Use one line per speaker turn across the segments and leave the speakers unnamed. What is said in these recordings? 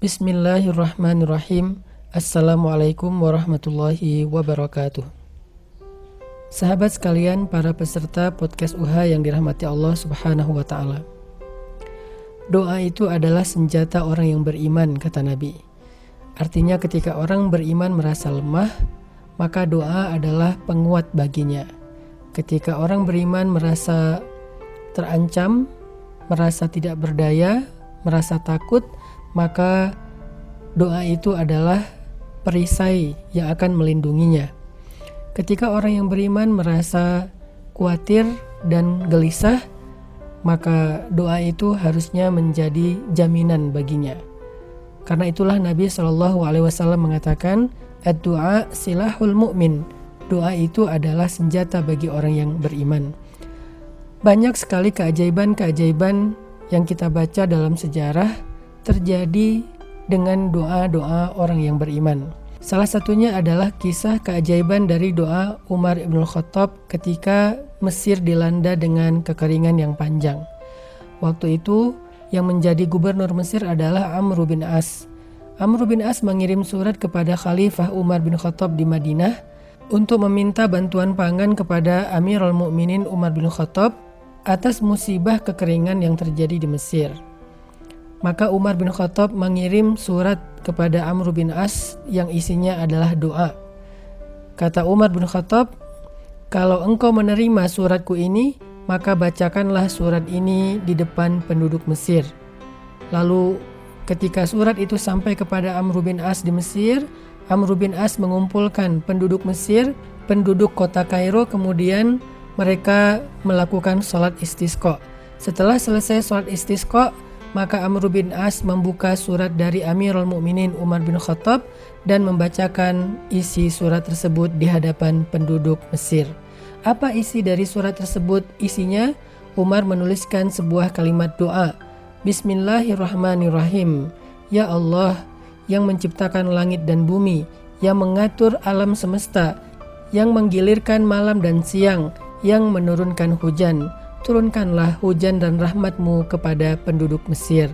Bismillahirrahmanirrahim. Assalamualaikum warahmatullahi wabarakatuh. Sahabat sekalian, para peserta podcast UHA yang dirahmati Allah Subhanahu wa ta'ala. Doa itu adalah senjata orang yang beriman, kata Nabi. Artinya ketika orang beriman merasa lemah, maka doa adalah penguat baginya. Ketika orang beriman merasa terancam, merasa tidak berdaya, merasa takut, maka doa itu adalah perisai yang akan melindunginya. Ketika orang yang beriman merasa khawatir dan gelisah, maka doa itu harusnya menjadi jaminan baginya. Karena itulah Nabi SAW mengatakan, "Ad-du'a silahul mu'min." Doa itu adalah senjata bagi orang yang beriman. Banyak sekali keajaiban-keajaiban yang kita baca dalam sejarah terjadi dengan doa-doa orang yang beriman. Salah satunya adalah kisah keajaiban dari doa Umar ibn Khattab ketika Mesir dilanda dengan kekeringan yang panjang. Waktu itu yang menjadi gubernur Mesir adalah Amr bin As. Amr bin As mengirim surat kepada Khalifah Umar bin Khattab di Madinah untuk meminta bantuan pangan kepada Amirul Mukminin Umar bin Khattab atas musibah kekeringan yang terjadi di Mesir. Maka Umar bin Khattab mengirim surat kepada Amr bin As yang isinya adalah doa. Kata Umar bin Khattab, "Kalau engkau menerima suratku ini, maka bacakanlah surat ini di depan penduduk Mesir." Lalu ketika surat itu sampai kepada Amr bin As di Mesir, Amr bin As mengumpulkan penduduk Mesir, penduduk kota Kairo, kemudian mereka melakukan sholat istisqa. Setelah selesai sholat istisqa, maka Amr bin As membuka surat dari Amirul Mukminin Umar bin Khattab dan membacakan isi surat tersebut di hadapan penduduk Mesir. Apa isi dari surat tersebut? Isinya, Umar menuliskan sebuah kalimat doa. Bismillahirrahmanirrahim. Ya Allah, yang menciptakan langit dan bumi, yang mengatur alam semesta, yang menggilirkan malam dan siang, yang menurunkan hujan, turunkanlah hujan dan rahmat-Mu kepada penduduk Mesir.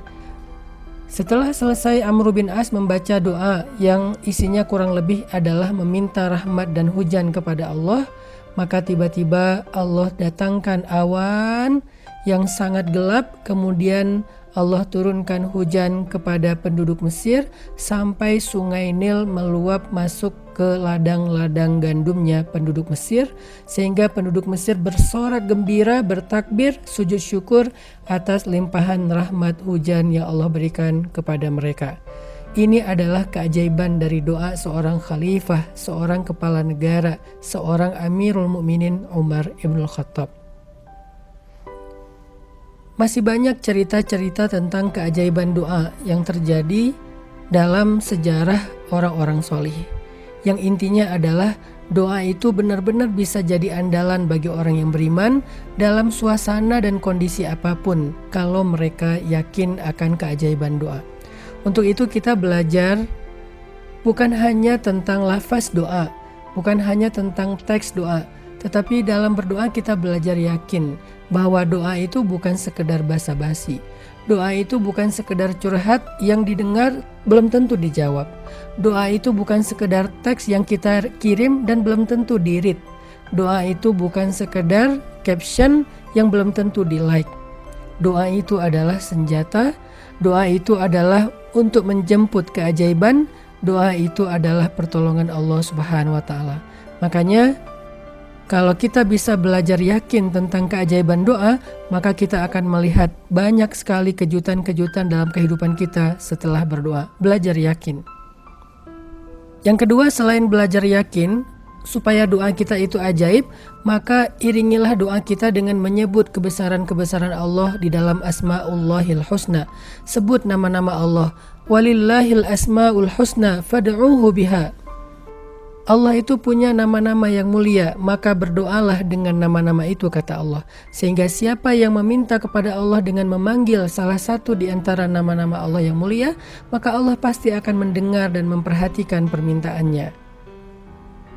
Setelah selesai, Amr bin As membaca doa yang isinya kurang lebih adalah meminta rahmat dan hujan kepada Allah, maka tiba-tiba Allah datangkan awan yang sangat gelap, kemudian Allah turunkan hujan kepada penduduk Mesir sampai sungai Nil meluap masuk ke ladang-ladang gandumnya penduduk Mesir, sehingga penduduk Mesir bersorak gembira, bertakbir, sujud syukur atas limpahan rahmat hujan yang Allah berikan kepada mereka. Ini adalah keajaiban dari doa seorang khalifah, seorang kepala negara, seorang Amirul Mukminin Umar ibn Khattab. Masih banyak cerita-cerita tentang keajaiban doa yang terjadi dalam sejarah orang-orang solih. Yang intinya adalah doa itu benar-benar bisa jadi andalan bagi orang yang beriman dalam suasana dan kondisi apapun kalau mereka yakin akan keajaiban doa. Untuk itu kita belajar bukan hanya tentang lafaz doa, bukan hanya tentang teks doa, tetapi dalam berdoa kita belajar yakin bahwa doa itu bukan sekedar basa-basi. Doa itu bukan sekedar curhat yang didengar belum tentu dijawab. Doa itu bukan sekedar teks yang kita kirim dan belum tentu di-read. Doa itu bukan sekedar caption yang belum tentu di-like. Doa itu adalah senjata. Doa itu adalah untuk menjemput keajaiban. Doa itu adalah pertolongan Allah Subhanahu wa ta'ala. Makanya kalau kita bisa belajar yakin tentang keajaiban doa, maka kita akan melihat banyak sekali kejutan-kejutan dalam kehidupan kita setelah berdoa. Belajar yakin. Yang kedua, selain belajar yakin, supaya doa kita itu ajaib, maka iringilah doa kita dengan menyebut kebesaran-kebesaran Allah di dalam Asma'ullahil Husna. Sebut nama-nama Allah. Walillahil asma'ul husna fad'uhu biha. Allah itu punya nama-nama yang mulia, maka berdoalah dengan nama-nama itu, kata Allah. Sehingga siapa yang meminta kepada Allah dengan memanggil salah satu di antara nama-nama Allah yang mulia, maka Allah pasti akan mendengar dan memperhatikan permintaannya.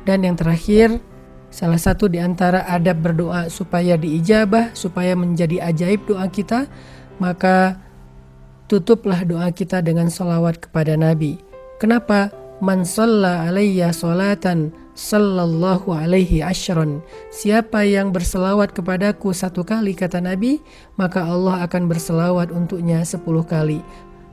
Dan yang terakhir, salah satu di antara adab berdoa supaya diijabah, supaya menjadi ajaib doa kita, maka tutuplah doa kita dengan sholawat kepada Nabi. Kenapa? Man shalla alayya sholatan sallallahu alaihi asyran. Siapa yang berselawat kepadaku 1 kali, kata Nabi, maka Allah akan berselawat untuknya 10 kali.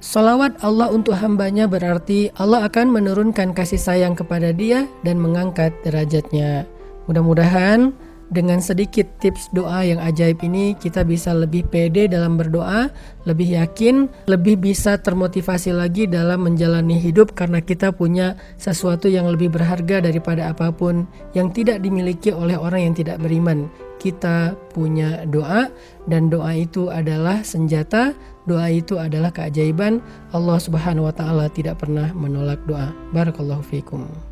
Salawat Allah untuk hambanya berarti Allah akan menurunkan kasih sayang kepada dia dan mengangkat derajatnya. Mudah-mudahan dengan sedikit tips doa yang ajaib ini kita bisa lebih pede dalam berdoa, lebih yakin, lebih bisa termotivasi lagi dalam menjalani hidup karena kita punya sesuatu yang lebih berharga daripada apapun yang tidak dimiliki oleh orang yang tidak beriman. Kita punya doa dan doa itu adalah senjata, doa itu adalah keajaiban. Allah Subhanahu wa taala tidak pernah menolak doa. Barakallahu fiikum.